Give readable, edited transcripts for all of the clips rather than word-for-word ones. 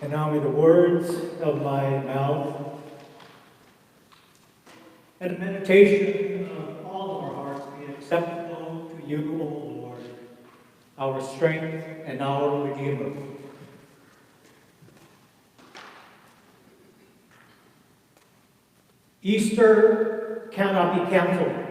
And now may the words of my mouth and the meditation of all of our hearts be acceptable to you, O Lord, our strength and our Redeemer. Easter cannot be canceled.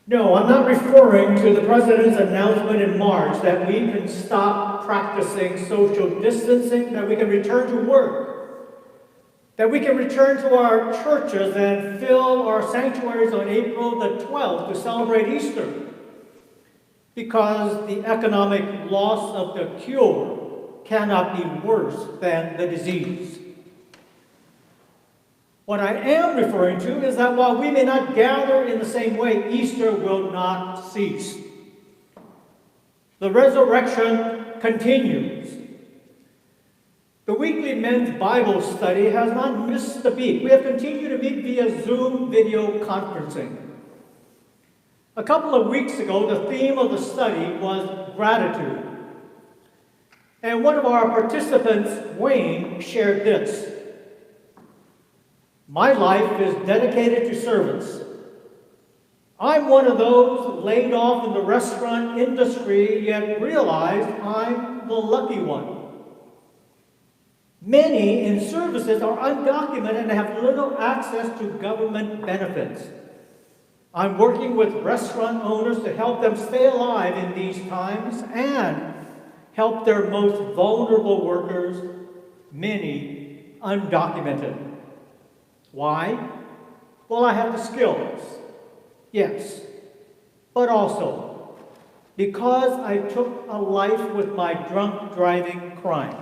No, I'm not referring to the President's announcement in March that we can stop practicing social distancing, that we can return to work, that we can return to our churches and fill our sanctuaries on April the 12th to celebrate Easter, because the economic loss of the cure cannot be worse than the disease. What I am referring to is that while we may not gather in the same way, Easter will not cease. The resurrection continues. The weekly men's Bible study has not missed a beat. We have continued to meet via Zoom video conferencing. A couple of weeks ago, the theme of the study was gratitude. And one of our participants, Wayne, shared this. My life is dedicated to service. I'm one of those laid off in the restaurant industry, yet realized I'm the lucky one. Many in services are undocumented and have little access to government benefits. I'm working with restaurant owners to help them stay alive in these times and help their most vulnerable workers, many undocumented. Why? Well, I have the skills, yes, but also because I took a life with my drunk driving crime.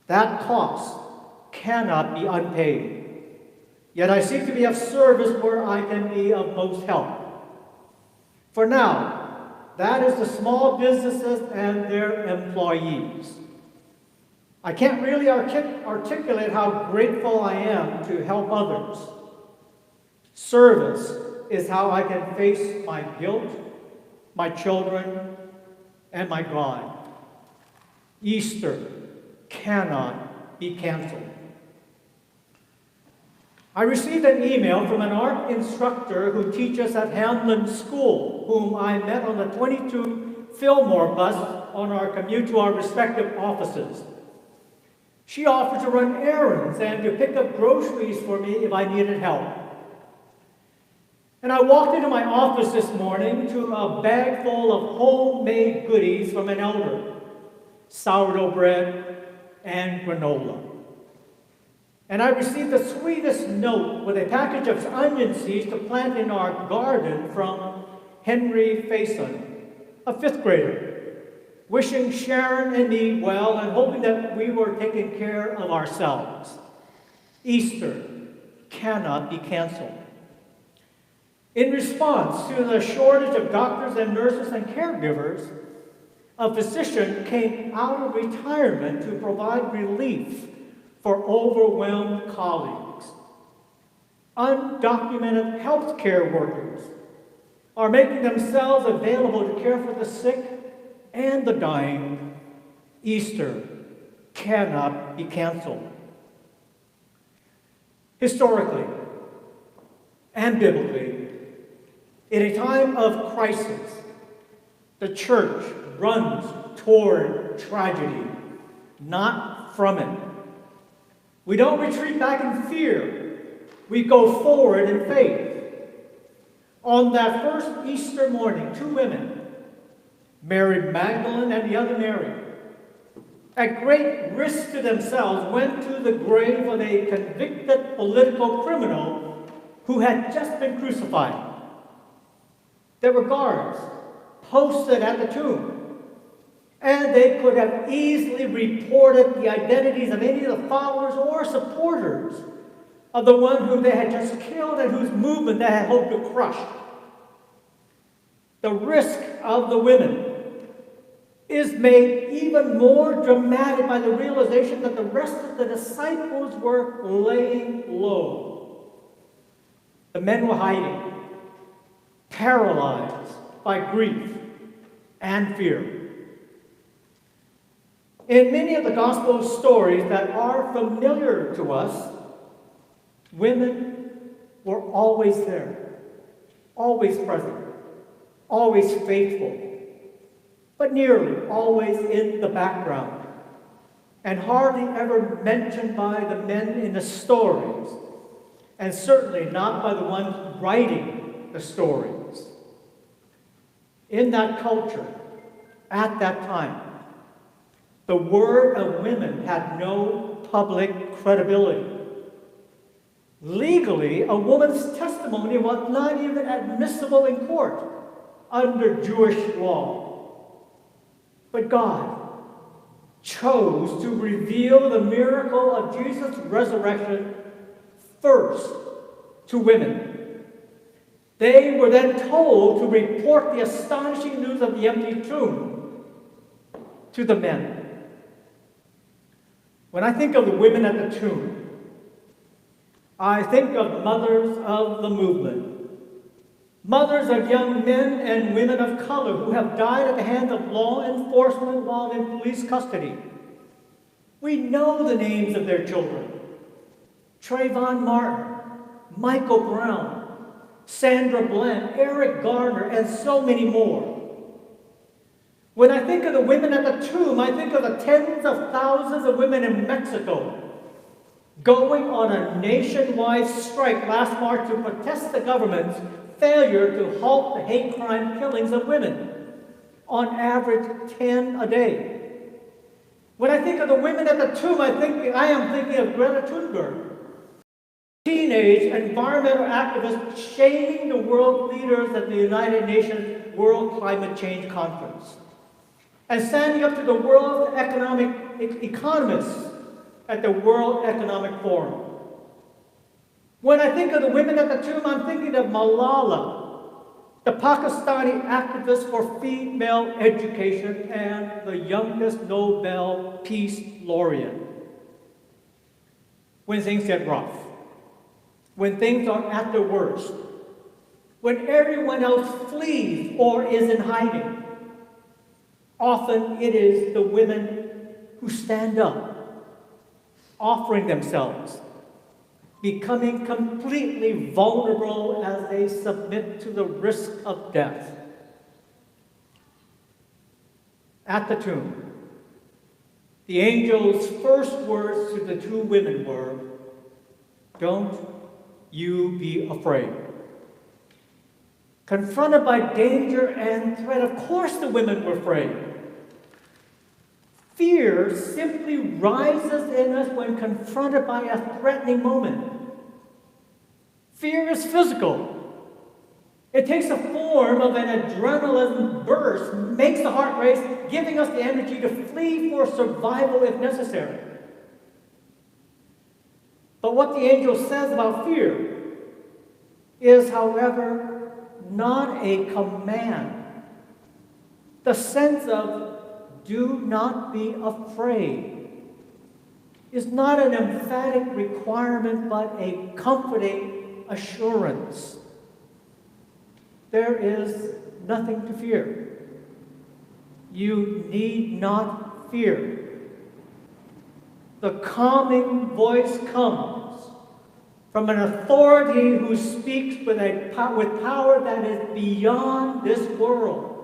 That cost cannot be unpaid. Yet I seek to be of service where I can be of most help. For now, that is the small businesses and their employees. I can't really articulate how grateful I am to help others. Service is how I can face my guilt, my children, and my God. Easter cannot be canceled. I received an email from an art instructor who teaches at Hamlin School, whom I met on the 22 Fillmore bus on our commute to our respective offices. She offered to run errands and to pick up groceries for me if I needed help. And I walked into my office this morning to a bag full of homemade goodies from an elder, sourdough bread and granola. And I received the sweetest note with a package of onion seeds to plant in our garden from Henry Faison, a 5th grader, wishing Sharon and me well and hoping that we were taking care of ourselves. Easter cannot be canceled. In response to the shortage of doctors and nurses and caregivers, a physician came out of retirement to provide relief for overwhelmed colleagues. Undocumented healthcare workers are making themselves available to care for the sick and the dying. Easter cannot be canceled. Historically and biblically, in a time of crisis, the church runs toward tragedy, not from it. We don't retreat back in fear. We go forward in faith. On that first Easter morning, 2 women, Mary Magdalene and the other Mary, at great risk to themselves, went to the grave of a convicted political criminal who had just been crucified. There were guards posted at the tomb, and they could have easily reported the identities of any of the followers or supporters of the one whom they had just killed and whose movement they had hoped to crush. The risk of the women is made even more dramatic by the realization that the rest of the disciples were laying low. The men were hiding, paralyzed by grief and fear. In many of the gospel stories that are familiar to us, women were always there, always present, always faithful, but nearly always in the background, and hardly ever mentioned by the men in the stories, and certainly not by the ones writing the stories. In that culture, at that time, the word of women had no public credibility. Legally, a woman's testimony was not even admissible in court under Jewish law. But God chose to reveal the miracle of Jesus' resurrection first to women. They were then told to report the astonishing news of the empty tomb to the men. When I think of the women at the tomb, I think of mothers of the movement, mothers of young men and women of color who have died at the hands of law enforcement while in police custody. We know the names of their children: Trayvon Martin, Michael Brown, Sandra Bland, Eric Garner, and so many more. When I think of the women at the tomb, I think of the tens of thousands of women in Mexico going on a nationwide strike last March to protest the government's failure to halt the hate crime killings of women, on average 10 a day. When I think of the women at the tomb, I am thinking of Greta Thunberg, teenage environmental activist shaming the world leaders at the United Nations World Climate Change Conference, and standing up to the world's economists at the World Economic Forum. When I think of the women at the tomb, I'm thinking of Malala, the Pakistani activist for female education and the youngest Nobel Peace Laureate. When things get rough, when things are at their worst, when everyone else flees or is in hiding, often it is the women who stand up, offering themselves, becoming completely vulnerable as they submit to the risk of death. At the tomb, the angel's first words to the two women were, "Don't you be afraid." Confronted by danger and threat, of course the women were afraid. Fear simply rises in us when confronted by a threatening moment. Fear is physical. It takes the form of an adrenaline burst, makes the heart race, giving us the energy to flee for survival if necessary. But what the angel says about fear is, however, not a command. The sense of "do not be afraid" is not an emphatic requirement, but a comforting assurance. There is nothing to fear. You need not fear. The calming voice comes from an authority who speaks with power that is beyond this world.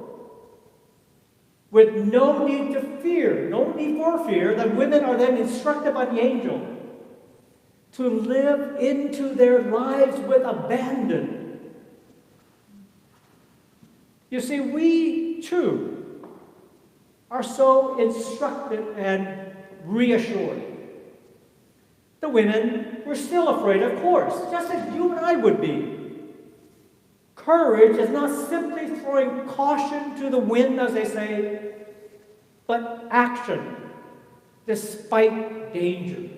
With no need to fear, no need for fear, the women are then instructed by the angel to live into their lives with abandon. You see, we too are so instructed and reassured. The women were still afraid, of course, just as you and I would be. Courage is not simply throwing caution to the wind, as they say, but action despite danger.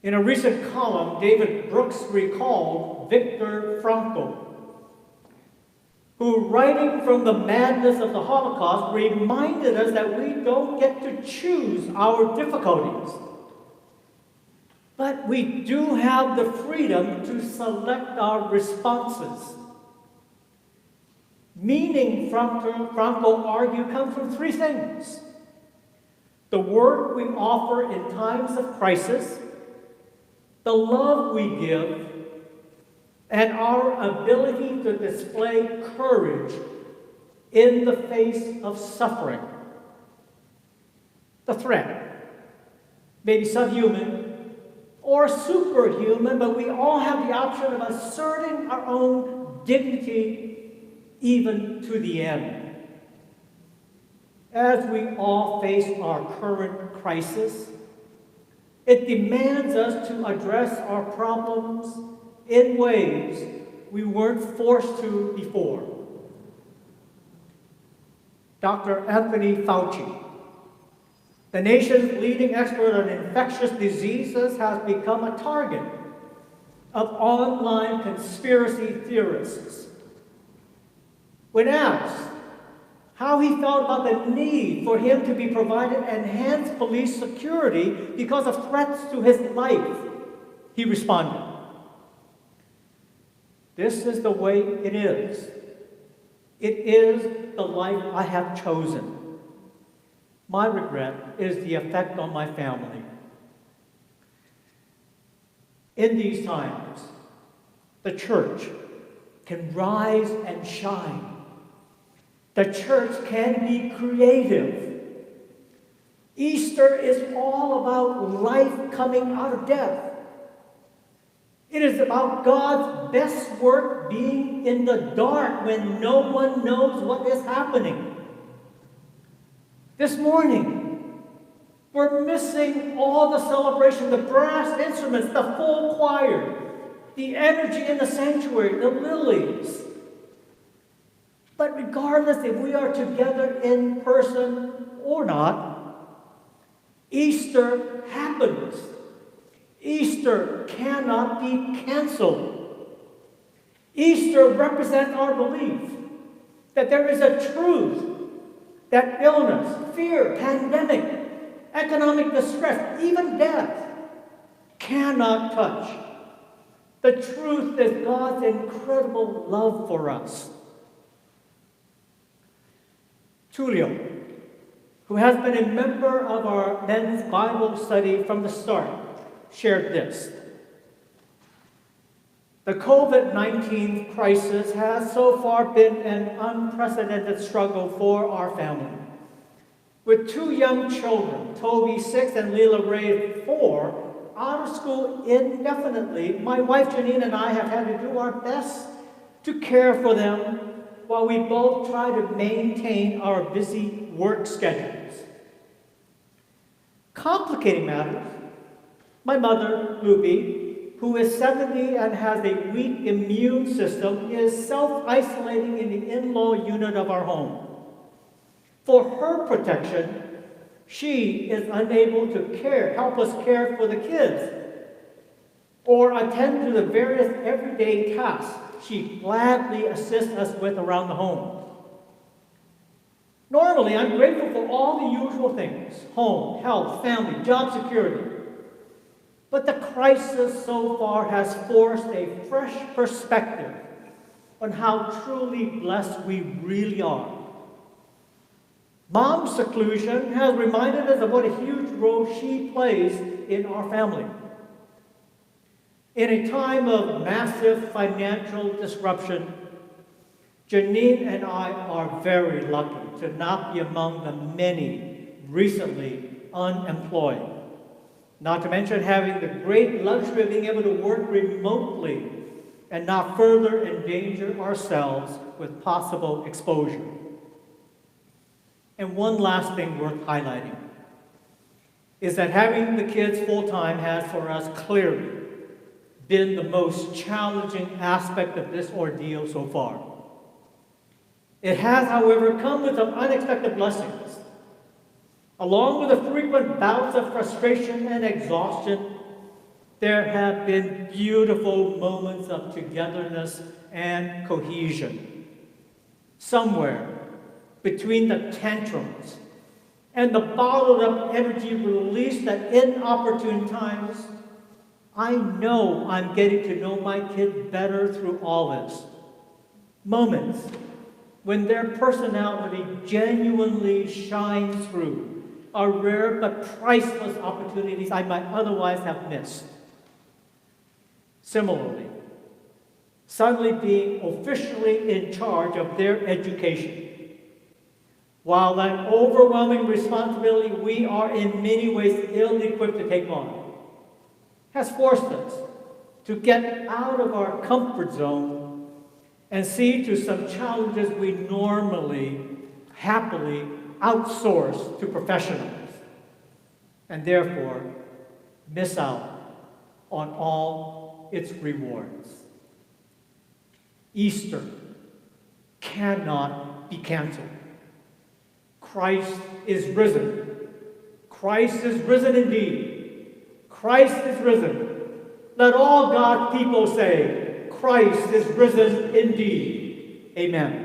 In a recent column, David Brooks recalled Viktor Frankl, who, writing from the madness of the Holocaust, reminded us that we don't get to choose our difficulties. But we do have the freedom to select our responses. meaning, Franco argued, comes from three things: the work we offer in times of crisis, the love we give, and our ability to display courage in the face of suffering. The threat may be subhuman or superhuman, but we all have the option of asserting our own dignity even to the end. As we all face our current crisis, it demands us to address our problems in ways we weren't forced to before. Dr. Anthony Fauci, the nation's leading expert on infectious diseases, has become a target of online conspiracy theorists. When asked how he felt about the need for him to be provided enhanced police security because of threats to his life, he responded, "This is the way it is. It is the life I have chosen. My regret is the effect on my family." In these times, the church can rise and shine. The church can be creative. Easter is all about life coming out of death. It is about God's best work being in the dark when no one knows what is happening. This morning, we're missing all the celebration, the brass instruments, the full choir, the energy in the sanctuary, the lilies. But regardless if we are together in person or not, Easter happens. Easter cannot be canceled. Easter represents our belief that there is a truth that illness, fear, pandemic, economic distress, even death cannot touch. The truth is God's incredible love for us. Tulio, who has been a member of our men's Bible study from the start, shared this: "The COVID-19 crisis has so far been an unprecedented struggle for our family. With two young children, Toby 6 and Leela Ray 4, out of school indefinitely, my wife Janine and I have had to do our best to care for them while we both try to maintain our busy work schedules. Complicating matters, my mother, Luby, who is 70 and has a weak immune system, is self-isolating in the in-law unit of our home. For her protection, she is unable to help us care for the kids or attend to the various everyday tasks she gladly assists us with around the home. Normally, I'm grateful for all the usual things: home, health, family, job security. But the crisis so far has forced a fresh perspective on how truly blessed we really are. Mom's seclusion has reminded us of what a huge role she plays in our family. In a time of massive financial disruption, Janine and I are very lucky to not be among the many recently unemployed. Not to mention having the great luxury of being able to work remotely and not further endanger ourselves with possible exposure. And one last thing worth highlighting is that having the kids full-time has for us clearly been the most challenging aspect of this ordeal so far. It has, however, come with some unexpected blessings. Along with the frequent bouts of frustration and exhaustion, there have been beautiful moments of togetherness and cohesion. Somewhere between the tantrums and the bottled up energy released at inopportune times, I know I'm getting to know my kids better through all this. Moments when their personality genuinely shines through, are rare but priceless opportunities I might otherwise have missed. Similarly, suddenly being officially in charge of their education, while that overwhelming responsibility we are in many ways ill-equipped to take on, has forced us to get out of our comfort zone and see to some challenges we normally, happily outsource to professionals, and therefore miss out on all its rewards. Easter cannot be canceled. Christ is risen. Christ is risen indeed. Christ is risen. Let all God's people say, Christ is risen indeed. Amen.